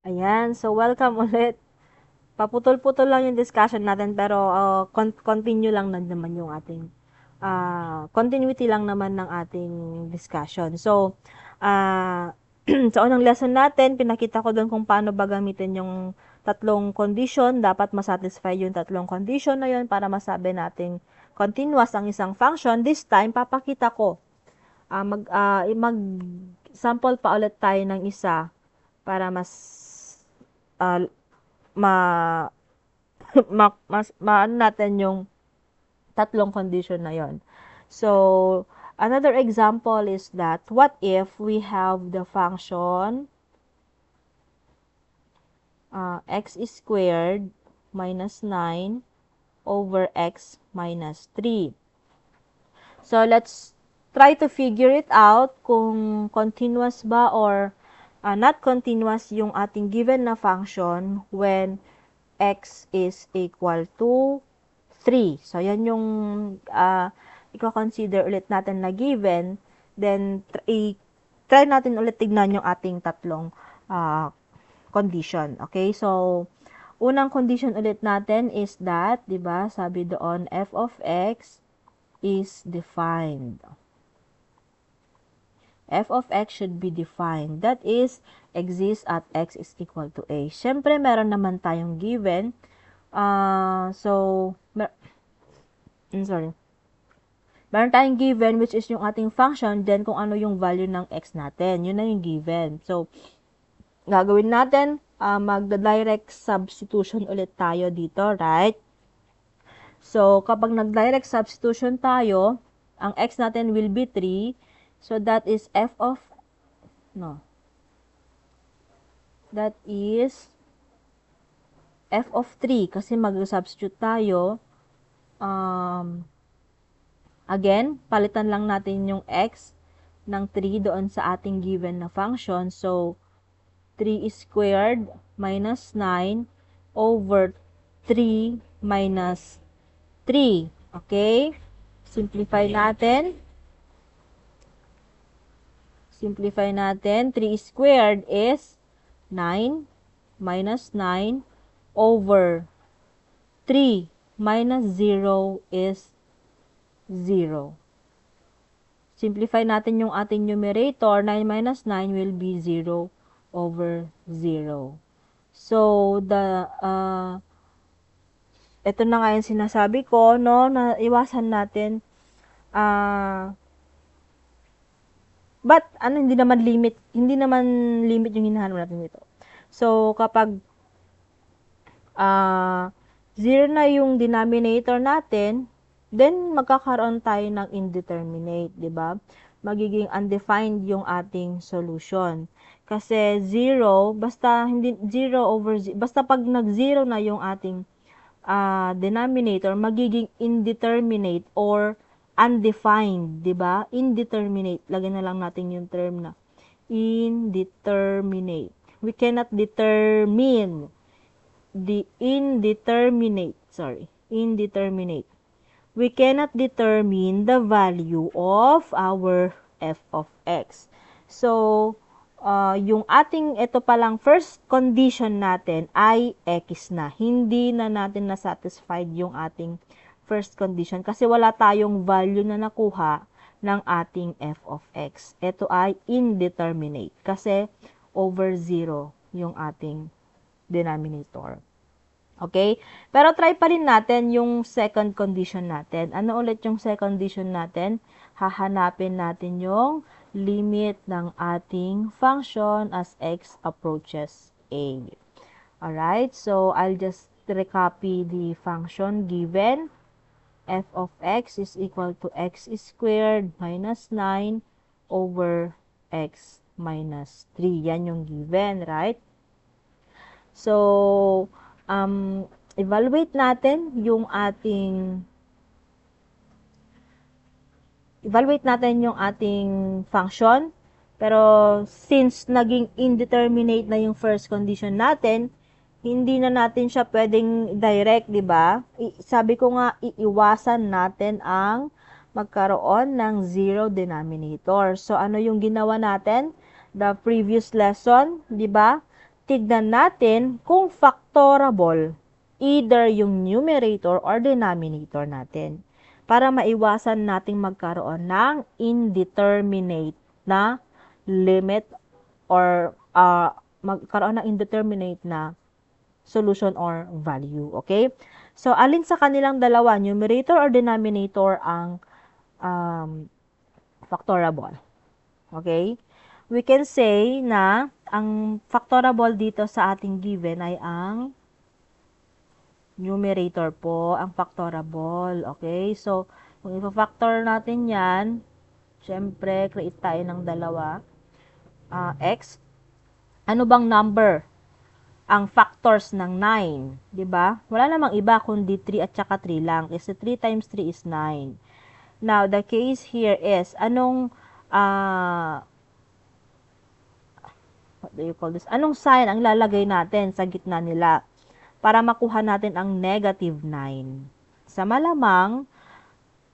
Ayan, so welcome ulit. Paputol-putol lang yung discussion natin pero continue lang naman yung ating continuity lang naman ng ating discussion. So, sa unang lesson natin, pinakita ko doon kung paano ba gamitin yung tatlong condition. Dapat masatisfy yung tatlong condition na yun para masabi nating continuous ang isang function. This time, papakita ko. Mag-sample pa ulit tayo ng isa para mas ah, ma maano natin yung tatlong condition na yon. So, another example is that what if we have the function x squared minus 9 over x minus 3. So, let's try to figure it out kung continuous ba or not continuous yung ating given na function when x is equal to 3. So, yan yung i-consider ulit natin na given. Then, try natin ulit tignan yung ating tatlong condition. Okay? So, unang condition ulit natin is that, di ba, sabi doon, f of x is defined. F of x should be defined. That is, exists at x is equal to a. Siyempre, meron naman tayong given. Meron tayong given which is yung ating function, then kung ano yung value ng x natin. Yun na yung given. So, gagawin natin, magda-direct substitution ulit tayo dito, right? So, kapag nag-direct substitution tayo, ang x natin will be 3. So, that is that is f of 3 kasi mag-substitute tayo. Again, palitan lang natin yung x ng 3 doon sa ating given na function. So, 3 squared minus 9 over 3 minus 3. Okay? Simplify natin. 3 squared is 9 minus 9 over 3 minus 0 is 0. Simplify natin yung ating numerator. 9 minus 9 will be 0 over 0. So, ito na nga yung sinasabi ko, no, na iwasan natin, but, hindi naman limit yung hinahanap natin dito. So, kapag 0 na yung denominator natin, then magkakaroon tayo ng indeterminate, di ba? Magiging undefined yung ating solution. Kasi 0, basta pag nag-0 na yung ating denominator, magiging indeterminate or undefined, di ba? Indeterminate. Lagyan na lang natin yung term na indeterminate. We cannot determine indeterminate. We cannot determine the value of our f of x. So, yung ating ito palang first condition natin ay x na. Hindi na natin na-satisfied yung ating first condition kasi wala tayong value na nakuha ng ating f of x. Ito ay indeterminate kasi over 0 yung ating denominator. Okay? Pero try pa rin natin yung second condition natin. Ano ulit yung second condition natin? Hahanapin natin yung limit ng ating function as x approaches a. Alright? So, I'll just recopy the function given. F of x is equal to x squared minus 9 over x minus 3. Yan yung given, right? So, evaluate natin yung ating function. Pero, since naging indeterminate na yung first condition natin, hindi na natin siya pwedeng direct, di ba? Sabi ko nga, iiwasan natin ang magkaroon ng zero denominator. So, ano yung ginawa natin? The previous lesson, di ba? tignan natin kung factorable either yung numerator or denominator natin para maiwasan nating magkaroon ng indeterminate na limit or magkaroon ng indeterminate na solution or value. Okay? So, alin sa kanilang dalawa, numerator or denominator ang factorable? Okay? We can say na ang factorable dito sa ating given ay ang numerator po, ang factorable. Okay? So, kung i-factor natin yan, syempre, create tayo ng dalawa. X. Ano bang number ang factors ng 9, 'di ba? Wala namang iba kundi 3 at saka 3 lang. Kasi 3 times 3 is 9. Now, the case here is anong what do you call this? Anong sign ang lalagay natin sa gitna nila para makuha natin ang negative 9? Sa malamang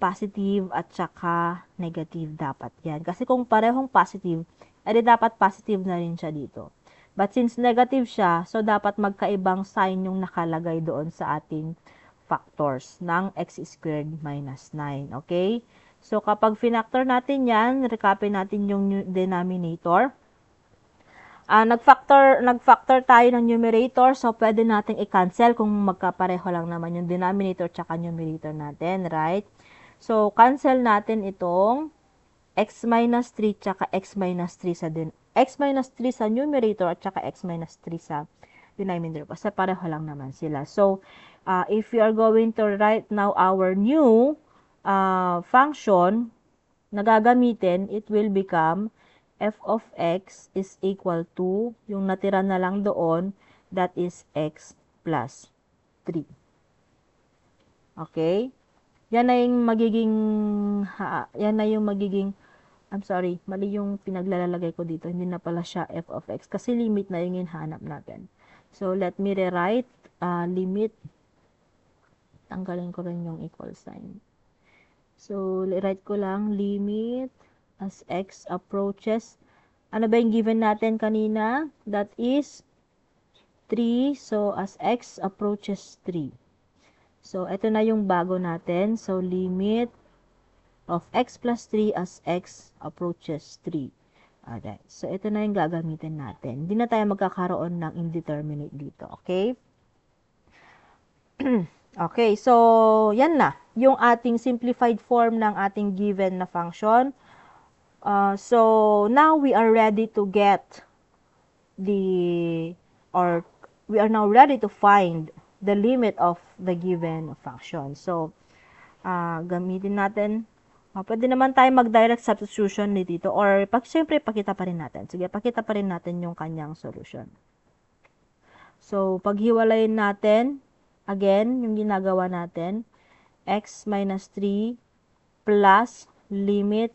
positive at saka negative dapat 'yan. Kasi kung parehong positive, edi dapat positive na rin siya dito. But since negative siya, so dapat magkaibang sign yung nakalagay doon sa ating factors ng x squared minus 9. Okay? So, kapag finactor natin yan, recapin natin yung denominator. Nag-factor tayo ng numerator, so pwede nating i-cancel kung magkapareho lang naman yung denominator tsaka numerator natin, right? So, cancel natin itong x minus 3 tsaka x minus 3 sa x minus 3 sa numerator at saka x minus 3 sa denominator. Kasi pareho lang naman sila. So, if we are going to write now our new function na gagamitin, it will become f of x is equal to, yung natira na lang doon, that is x plus 3. Okay? Yan na yung magiging I'm sorry, mali yung pinaglalagay ko dito. Hindi na pala siya f of x kasi limit na yung hinahanap natin. So, let me rewrite limit. Tanggalin ko rin yung equal sign. So, write ko lang limit as x approaches. Ano ba yung given natin kanina? That is 3. So, as x approaches 3. So, ito na yung bago natin. So, limit of x plus 3 as x approaches 3. Alright. So, ito na yung gagamitin natin. Hindi na tayo magkakaroon ng indeterminate dito. Okay? Okay. So, yan na. Yung ating simplified form ng ating given na function. So, now we are ready to get we are now ready to find the limit of the given function. So, gamitin natin. Pwede naman tayo mag-direct substitution dito or siyempre pakita pa rin natin. Sige, pakita pa rin natin yung kanyang solution. So, paghiwalayin natin, again, yung ginagawa natin, x minus 3 plus limit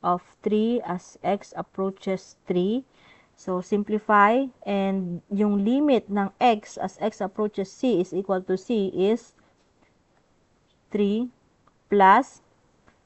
of 3 as x approaches 3. So, simplify and yung limit ng x as x approaches c is equal to c is 3 plus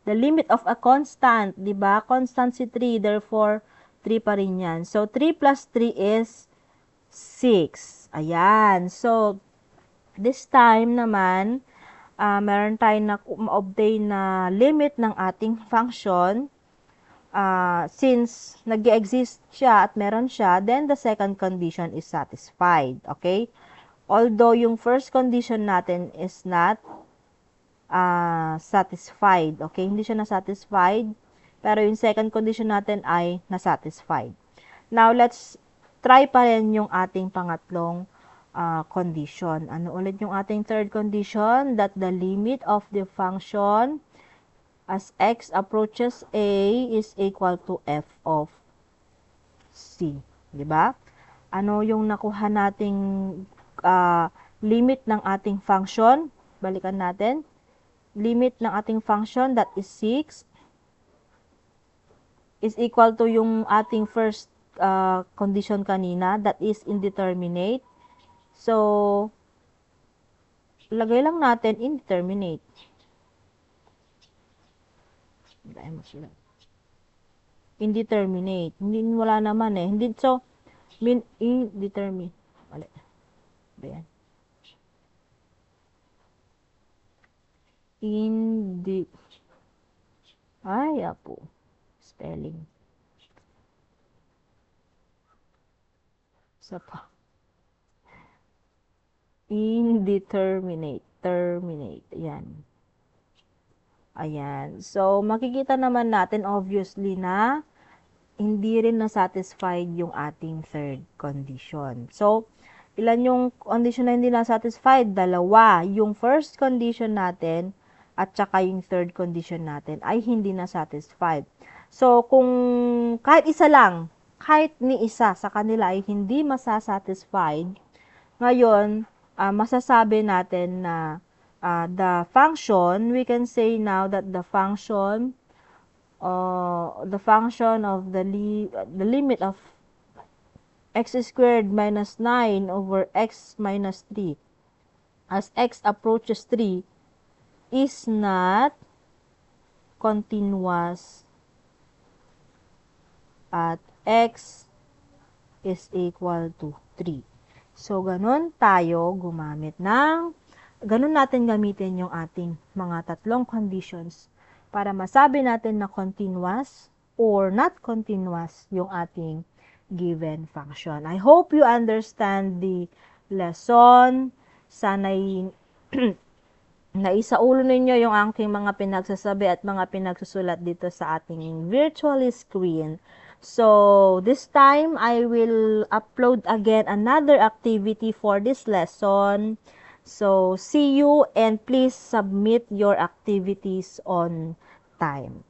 the limit of a constant, di ba? Constant si 3, therefore, 3 pa rin yan. So, 3 plus 3 is 6. Ayan. So, this time naman, meron tayong ma-obtain na limit ng ating function. Since nag-exist siya at meron siya, then the second condition is satisfied. Okay? Although, yung first condition natin is not satisfied. Okay, hindi siya na-satisfied, pero yung second condition natin ay na-satisfied. Now, let's try pa rin yung ating pangatlong condition. Ano ulit yung ating third condition? That the limit of the function as x approaches a is equal to f of c. Diba? Ano yung nakuha nating limit ng ating function? Balikan natin. Limit ng ating function, that is 6, is equal to yung ating first condition kanina, that is indeterminate. So, lagay lang natin indeterminate. Indeterminate. Hindi, wala naman eh. So, Indeterminate. Mali. Ba yan? Indi... Ay, apo. Spelling. Isa pa. Indeterminate. Terminate. Ayan. Ayan. So, makikita naman natin obviously na hindi rin na-satisfied yung ating third condition. So, ilan yung condition na hindi na-satisfied? Dalawa. Yung first condition natin at saka yung third condition natin ay hindi na-satisfied. So, kung kahit isa lang, kahit ni isa sa kanila ay hindi masasatisfied, ngayon, masasabi natin na the function, we can say now that the function of the limit of x squared minus 9 over x minus 3 as x approaches 3 is not continuous at x is equal to 3. So, ganun natin gamitin yung ating mga tatlong conditions para masabi natin na continuous or not continuous yung ating given function. I hope you understand the lesson. Sana'y naisaulo ninyo yung aking mga pinagsasabi at mga pinagsusulat dito sa ating virtual screen. So, this time, I will upload again another activity for this lesson. So, see you and please submit your activities on time.